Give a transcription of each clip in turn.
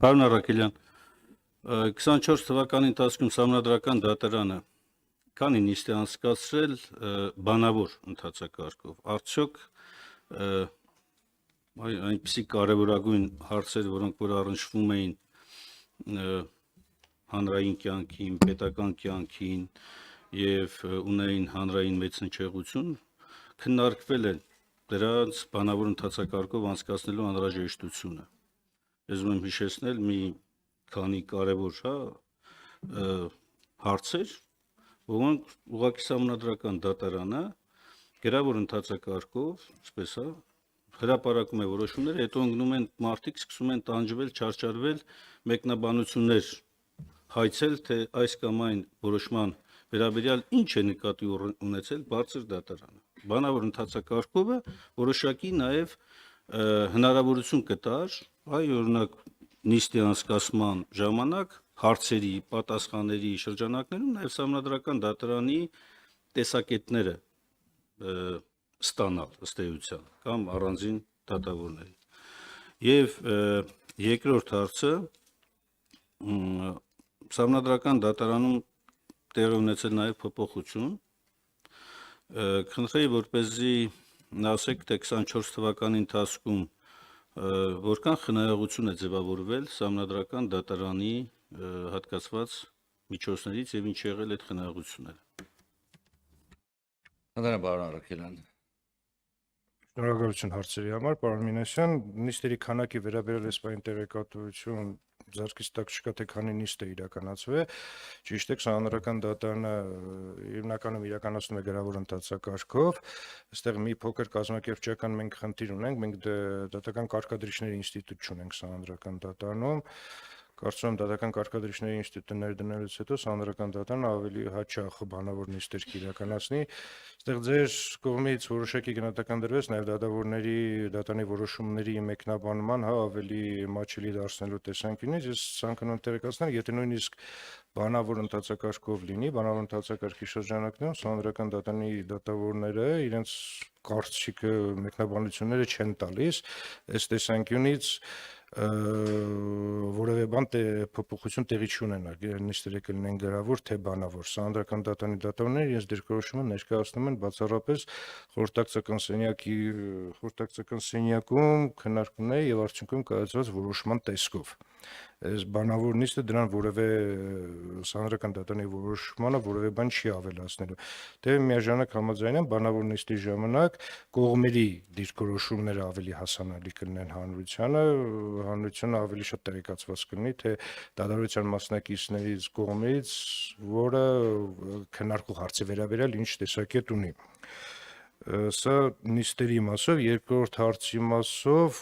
Պարոն Առաքելյան, 24 թվականի ընթացքում Սահմանադրական դատարանը քանի նիստ է անցկացրել բանավոր ընթացակարգով, արդյոք այնպիսի կարևորագույն հարցեր, որոնք որ առնչվում էին հանրային կյանքին, պետական կյանքին եւ ունեին հանրային մեծ հնչեղություն, քննարկվել են դրանց բանավոր ընթացակարգով անցկացնելու անհրաժեշտությունը։ Ես ուզում եմ հիշեցնել մի քանի կարևոր հարցեր, որոնք ուղղակի Սահմանադրական դատարանը գրավոր ընթացակարգով, այսպես հրապարակում է որոշումներ, հետո ընկնում են մարդիկ, սկսում են տանջվել, չարչարվել, մեկնաբանություններ հայցել, թե այս կամ այն որոշման վերաբերյալ ինչ է նկատի ունեցել բարձր դատարանը։ Բանավոր ընթացակարգով որոշակի նաև հնարավորություն կտար, օրինակ նիստի անցկացման ժամանակ հարցերի, պատասխանների շրջանակներում նաև Սահմանադրական դատարանի տեսակետները ստանալ ըստ էության կամ առանձին դատավորների։ Եվ երկրորդ հարցը Սահմանադրական դատարանում տեղի ունեցել նաև փոփոխություն։ Խնդրեի, որպեսզի ասեք, թե 24 թվականի ընթացքում որքան խնայողություն է ձևավորվել Սահմանադրական դատարանի հատկացված միջոցներից եւ ինչ եղել այդ խնայողությունները։ Պարոն Առաքելյան։ Շնորհակալություն հարցերի համար, պարոն Մինասյան, նիստերի քանակի վերաբերյալ այս բանի տեղեկատվություն ձեռքից տակ չկա, թե քանի նիստ է իրականացվել։ Ճիշտ է, Սահմանադրական դատարանը հիմնականում իրականացնում է գրավոր ընթացակարգով։ Այստեղ մի փոքր կազմակերպչական մենք խնդիր ունենք, մենք դատական կարգադրիչների ինստիտուտ չունենք Սահմանադրական դատարանում։ Կարծում եմ դատական կարգադրիչների ինստիտուտը ներդնելուց հետո Սահմանադրական դատարանը ավելի հաճախ բանավոր նիստեր կիրականացնի։ Այստեղ ձեր կողմից որոշակի գնահատական դրվեց նաև դատավորների դատանի որոշումների մեկնաբանման, ավելի մաչելի դարձնելու տեսանկյունից ես ցանկանում եմ տեղեկացնել, եթե նույնիսկ բանավոր ընթացակարգով լինի, բանավոր ընթացակարգի շրջանակներում Սահմանադրական դատարանի դատավորները իրենց կարծիքը մեկնաբանությունները չեն տալիս, այս տեսանկյունից որևէ բան փոփոխություն տեղի չունենա, նիստերը կլինեն գրավոր թե բանավոր։ Սահմանադրական դատարանի դատավորները իրենց դիրքորոշումը ներկայացնում են բացառապես խորհրդակցական սենյակում քննարկումների եւ արդյունքում կայացված որոշման տեսքով։ Այս բանավոր նիստը դրան որևէ Սահմանադրական դատարանի որոշմանը որևէ բան չի ավելացնելու։ Դե միաժամանակ համաձայն եմ բանավոր նիստի ժամանակ կողմերի դիրքորոշումները ավելի հասանելի կլինեն հանրությանը ավելի շատ տեղեկացված կլինի, թե դատավորության մասնակիցներից կողմից որը քննարկող հարցի վերաբերյալ ինչ տեսակետ ունի։ Սա նիստերի մասով, երկրորդ հարցի մասով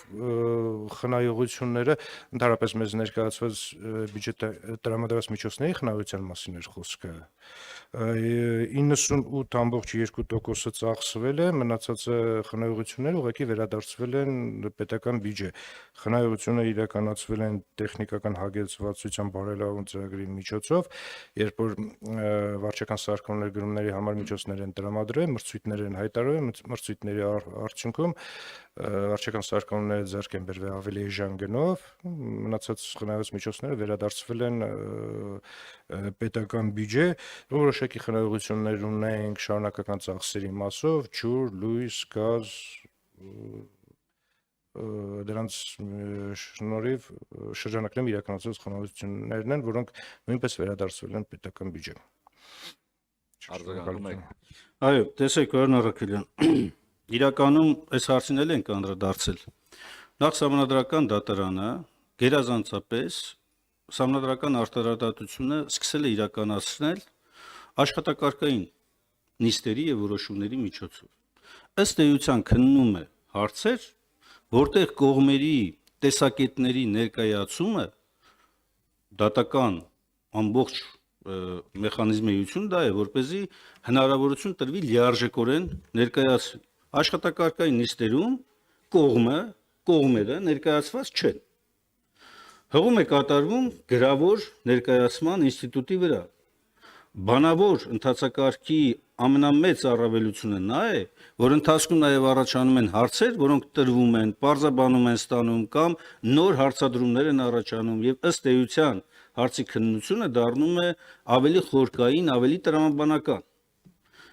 խնայողությունները ընդհանրապես մեզ ներկայացված բյուջետը տրամադրված միջոցների խնայողության մասին էր խոսքը։ 98.2%-ը ծախսվել է, մնացածը խնայողությունները ուղղակի վերադարձվել են պետական բյուջե։ Խնայողությունները իրականացվել են տեխնիկական հագեցվածության բարելավման ծրագրի միջոցով, երբ որ վարչական սարքավորումների գրումների համար միջոցներ են տրամադրվել, մրցույթներ են հայտարարվել, մրցույթների արդյունքում վարչական սարքավորումները ձեռք են բերվել ավելի էժան գնով, մնացած խնայված միջոցները վերադարձվել են պետական բյուջե, որոշակի խնայողություններ ունենք շարունակական ծախսերի մասով, ջուր, լույս, գազ, դրանց շնորհիվ շրջանակներում իրականացված խնայողություններն են, որոնք նույնպես վերադարձվել են պետական բյուջե։ Այո, տեսեք, պարոն Առաքելյան, իրականում այս հարցին էլ ենք անդրադարձել։ Նախ Սահմանադրական դատարանը գերազանցապես Սահմանադրական արտարադատությունը սկսել է իրականացնել աշխատակարգային նիստերի եւ որոշումների միջոցով։ Ըստ էության քննում է հարցեր, որտեղ կողմերի տեսակետների ներկայացումը դատական ամբողջ մեխանիզմիություն դա է, որպեսզի հնարավորություն տրվի լիարժեքորեն ներկայացնել։ Աշխատակարգային նիստերում կողմերը ներկայացված չեն։ Հղում է կատարվում գրավոր ներկայացման ինստիտուտի վրա։ Բանավոր ընթացակարգի ամենամեծ առավելությունը նա է, որ ընթացքում նաև առաջանում են հարցեր, որոնք տրվում են, պարզաբանում են ստանում կամ նոր հարցադրումներ են առաջանում եւ ըստ էության հարցի քննությունը դառնում է ավելի խորքային, ավելի տրամաբանական։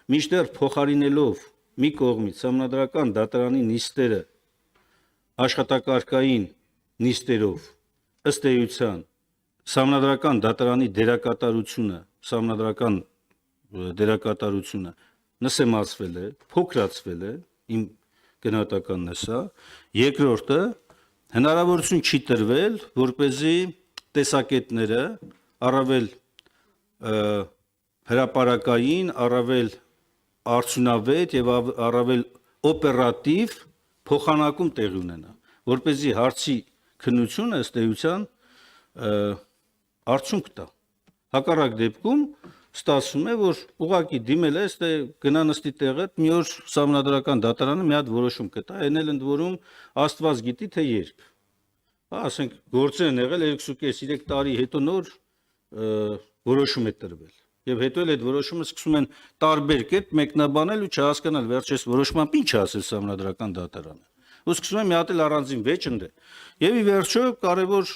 Մինչդեռ փոխարինելով մի կողմից համանդրական դատարանի նիստերը աշխատակարգային նիստերով, ըստ էության համանդրական դատարանի դերակատարությունը նսեմացվել է, փոքրացվել է, իմ գնահատականն է սա։ Երկրորդը հնարավորություն չի տրվել, որպեսզի տեսակետները առավել հրապարակային, առավել արդյունավետ եւ առավել օպերատիվ փոխանակում տեղի ունենա, որպեսզի հարցի քննությունը ըստ էության արդյունք տա։ Հակառակ դեպքում ստացվում է, որ ուղղակի դիմել ես, թե գնա նստի տեղը, մի օր համանդրական դատարանը մի հատ որոշում կտա, այն էլ ընդ որում Աստված գիտի թե երբ։ Ասենք գործեր են եղել 2.5-3 տարի հետո նոր որոշում է տրվել։ Եվ հետո էլ այդ որոշումը սկսում են տարբեր կերպ մեկնաբանել ու չհասկանալ վերջերս որոշմամբ ինչ ասել համանդրական դատարանը։ Ու սկսում են մի հատ էլ առանձին վեճ ընդել։ Եվ ի վերջո կարևոր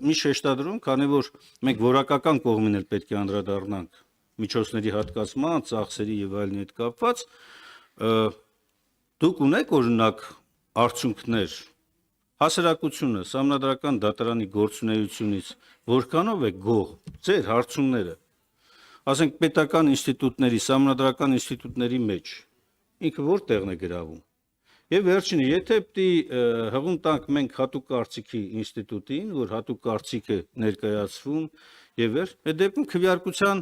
մի շեշտադրում, քանի որ մենք որակական կողմին էլ պետք է անդրադառնանք միջոցների հատկացման, ծախսերի եւ այլնի հետ կապված, դուք ունեք օրինակ արդյունքներ հասարակությունը համանդրական դատարանի գործունեությունից որքանով է գոհ ձեր հարցումները, ասենք պետական ինստիտուտների, համանդրական ինստիտուտների մեջ ինքը որտեղն է գրավում։ Եվ վերջինը, եթե պիտի հղում տանք մենք հատուկ կարծիքի ինստիտուտին, որ հատուկ կարծիքը ներկայացվում եւ այդ դեպքում քվեարկության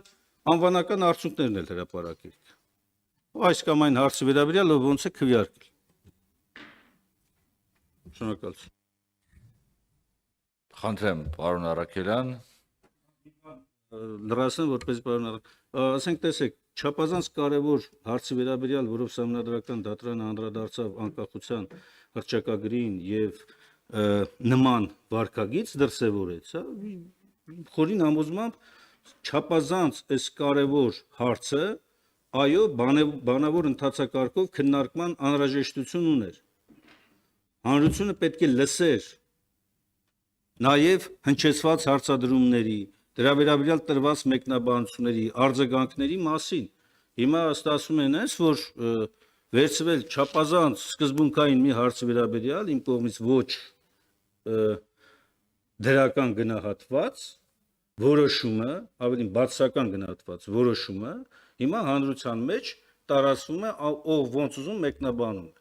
անվանական արդյունքներն էլ հրապարակեք։ Այս կամ այն հարցի վերաբերյալ ոնց է քվեարկել։ Շնորհակալություն։ Խնդրեմ, պարոն Առաքելյան։ Լրացնեմ, որպես պարոն ասենք տեսեք, չափազանց կարևոր հարցի վերաբերյալ, որով համանդրական դատարանը անդրադարձավ անկախության հռչակագրին եւ նման վարկագիծ դրսեւորեց, խորին համոզմամբ չափազանց այս կարևոր հարցը, այո, բանավոր ընթացակարգով քննարկման անհրաժեշտություն ուներ։ Հանրությունը պետք է լսեր նաեւ հնչեցված հարցադրումների, դրա վերաբերյալ տրված մեկնաբանությունների, արձագանքների մասին։ Հիմա ստացվում է այնպես, որ վերցվել չափազանց սկզբունքային մի հարցի վերաբերյալ իմ կողմից ոչ դրական գնահատված որոշումը, ավելին բացասական գնահատված որոշումը, հիմա հանրության մեջ տարածվում է, ով ոնց ուզում մեկնաբանում է։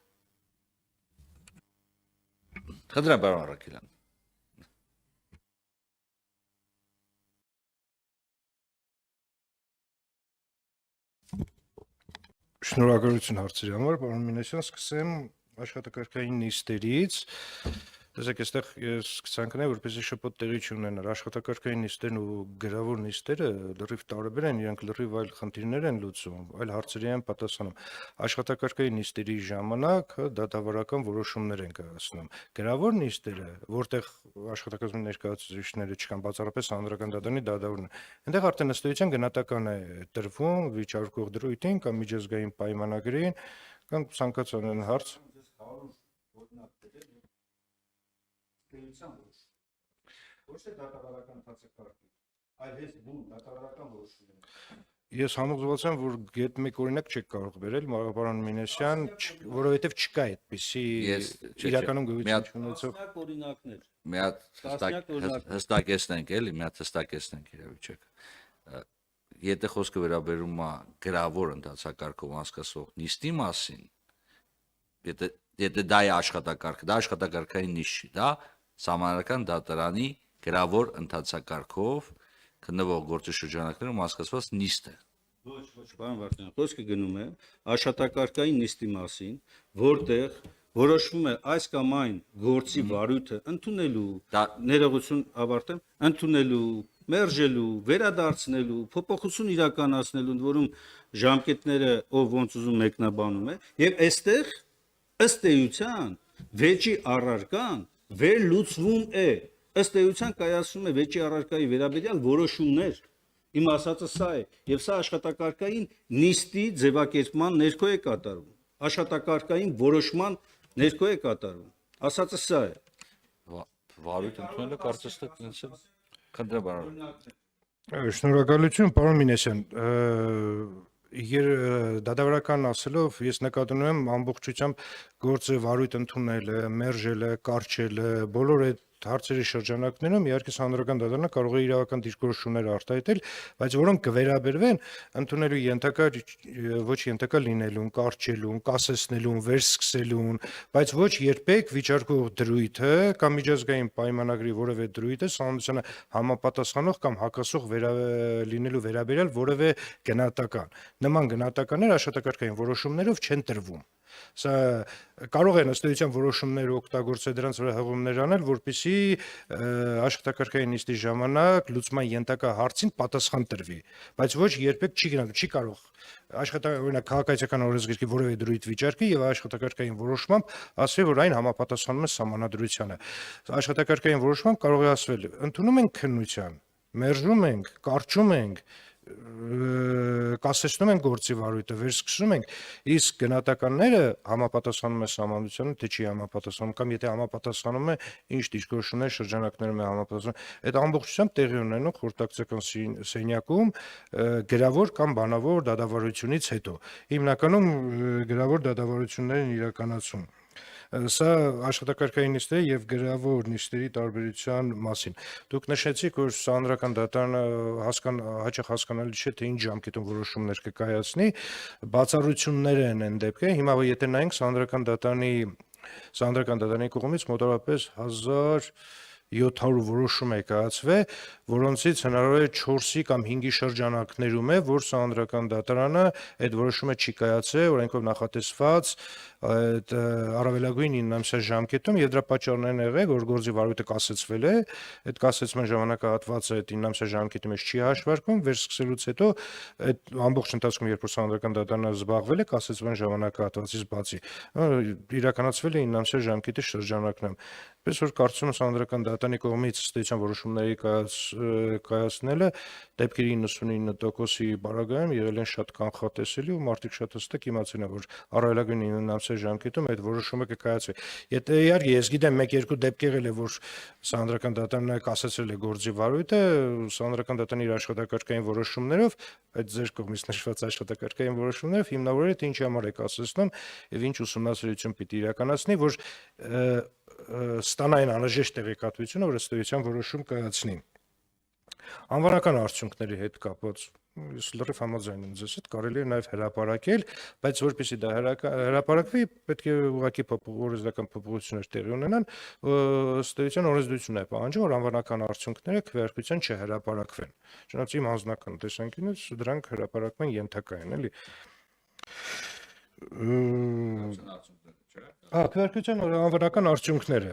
Խնդրեմ, պարոն Առաքելյան։ Շնորհակալություն հարցերի համար, պարոն Մինասյան, սկսեմ աշխատակարգային նիստերից։ Տեսեք, այստեղ ես կցանկանայի, որպեսզի շփոթ տեղի չունենար, աշխատակարգային նիստերն ու գրավոր նիստերը լրիվ տարբեր են, իրենք լրիվ այլ խնդիրներ են լուծում, այլ հարցերի են պատասխանում։ Աշխատակարգային նիստերի ժամանակ դատավարական որոշումներ են կայացնում։ Գրավոր նիստերը, որտեղ աշխատակազմի ներկայացուցիչները չկան, բացառապես հանրական դատարանի դատավորն են, այնտեղ արդեն ըստ էության գնահատական է տրվում վիճարկող դրույթին կամ միջազգային պայմանագրին կամ ցանկացած այն հարց ոչ թե դատավարական հացակարգի, այլ հենց բուն դատավարական որոշումներ։ Ես համոզված եմ, որ գետ մեկ օրինակ չեք կարող վերել, պարոն Մինասյան, որովհետև չկա այդպիսի իրականում գոյություն ունեցող օրինակներ։ Մի հատ հստակեցնենք, էլի, մի հատ հստակեցնենք իրավիճակը։ Եթե խոսքը վերաբերում է գրավոր ընթացակարգով անցկացվող նիստի մասին, եթե դա է աշխատակարգը, դա աշխատակարգային նիստ չի, դա համանդրական դատարանի գրավոր ընթացակարգով քննվող գործի շրջանակներում անցկացված նիստ է։ Ոչ, պարոն Վարդան, խոսքը գնում է աշխատակարգային նիստի մասին, որտեղ որոշվում է այս կամ այն գործի վարույթը ընդունելու, ներողություն ավարտեմ, ընդունելու, մերժելու, վերադարձնելու, փոփոխություն իրականացնելու, որում ժամկետները ով ոնց ուզում մեկնաբանում է, եւ այստեղ ըստ էության վեճի առարկան վերլուծվում է, ըստ էության կայացվում է վեճի առարկայի վերաբերյալ որոշումներ, Իմ ասածը սա է, եւ սա աշխատակարգային նիստի ձևակերպման ներքո է կատարվում։ Աշխատակարգային որոշման ներքո է կատարվում։ Ասածը սա է։ Վարույթ ընդունելը կարծես թե տենց է։ Խնդրեմ բարոն։ Շնորհակալություն, պարոն Մինասյան։ Դատավարական ասելով ես նկատում եմ ամբողջությամբ գործը վարույթ ընդունելը, մերժելը, կարճելը, բոլոր այդ հարցերի շրջանակներում իհարկե հանրական դատարանը կարող է իրավական դիրքորոշումներ արտահայտել, բայց որոնք կվերաբերվեն ընդունելու ենթակա ոչ ենթակա լինելուն, կարճելուն, կասեցնելուն, վերսկսելուն, բայց ոչ երբեք վիճարկող դրույթը կամ միջազգային պայմանագրի որևէ դրույթը սահմանությանը համապատասխանող կամ հակասող լինելու վերաբերյալ որևէ գնահատական։ Նման գնահատականներ աշխատակարգային որոշումներով չեն տրվում։ Սա կարող են ըստ էության որոշումներ օգտագործել դրանց վրա հղումներ անել, որպեսզի աշխատակարգային նիստի ժամանակ լուծման ենթակա հարցին պատասխան տրվի, բայց ոչ երբեք չի կարող օրինակ քաղաքացիական օրենսգրքի որևէ դրույթ վիճարկի եւ աշխատակարգային որոշմամբ ասվի, որ այն համապատասխանում է սահմանադրությանը։ Աշխատակարգային որոշմամբ կարող է ասվել, ընդունում ենք քննության, մերժում ենք, կարճում ենք, կասեցնում են գործի վարույթը, վերսկսում ենք, իսկ գնահատականները համապատասխանում է սահմանությանը, թե չի համապատասխանում, կամ եթե համապատասխանում է, ինչ դիրքորոշումներ շրջանակներում է համապատասխանում, այդ ամբողջությամբ տեղի ունենում խորհրդակցական սենյակում գրավոր կամ բանավոր դատավարությունից հետո։ Հիմնականում գրավոր դատավարություններ են իրականացում։ Սա աշխատակարգային նիստերի եւ գրավոր նիստերի տարբերության մասին։ Դուք նշեցիք, որ հանրական դատարանը հաճախ հասկանալի չէ, թե ինչ ժամկետում որոշումներ կկայացնի, բացառություններ են այն դեպքերը։ Հիմա եթե նայենք հանրական դատարանի կողմից մոտավորապես 1700 որոշում է կայացվել, որոնցից հնարավոր է 4-ի կամ 5-ի շրջանակներում է, որ հանրական դատարանը այդ որոշումը չի կայացրել, օրենքով նախատեսված այդ առավելագույն 9 ամսյա ժամկետում, եւ դրա պատճառներն եղել, որ գործի վարույթը կասեցվել է, այդ կասեցման ժամանակահատվածը այդ 9 ամսյա ժամկետի մեջ չի հաշվարկվում, վերսկսելուց հետո այդ ամբողջ ընթացքում, երբ որ հանրական դատարանը զբաղվել է, կասեցման ժամանակահատվածից բացի իրականացվել է 9 ամսյա ժամկետի շրջանակներում։ Պես որ կարծում եմ հանրական դատարանի կողմից ստեյցիան որոշումների կայացնելը դեպքերի 99%-ի բարագայում եղել են շատ կանխատեսելի ու մարդիկ շատ հստակ իմացել են, որ առավելագույն 9 ամսյա ժամկետում այդ որոշումը կկայացվի։ Եթե իհարկե ես գիտեմ 1-2 դեպք եղել է, որ հանրական դատարանը կասեցրել է գործի վարույթը, հանրական դատարանի իր աշխատակարգային որոշումներով, այդ ձեր կողմից նշված աշխատակարգային որոշումներով հիմնավորել է թե ինչի համար է կասեցնում եւ ինչ ուսումնասիրություն պիտի իրականացնի, որ ստանա այն անհրաժեշտ տեղեկատվությունը, որ ըստ էության որոշում կայացնի։ Անվանական արդյունքների հետ կապված ես լրիվ համաձայն եմ ձեզ հետ, կարելի է նաև հրապարակել, բայց որպեսզի դա հրապարակվի, պետք է ուղղակի օրենսդրական փոփոխություններ տեղի ունենան, ըստ էության օրենսդրությունն է պահանջում, որ անվանական արդյունքները քվեարկության չհրապարակվեն։ Չնայած իմ անձնական տեսանկյունից դրանք հրապարակման ենթակա են, էլի։ Քվեարկության անվանական արդյունքները։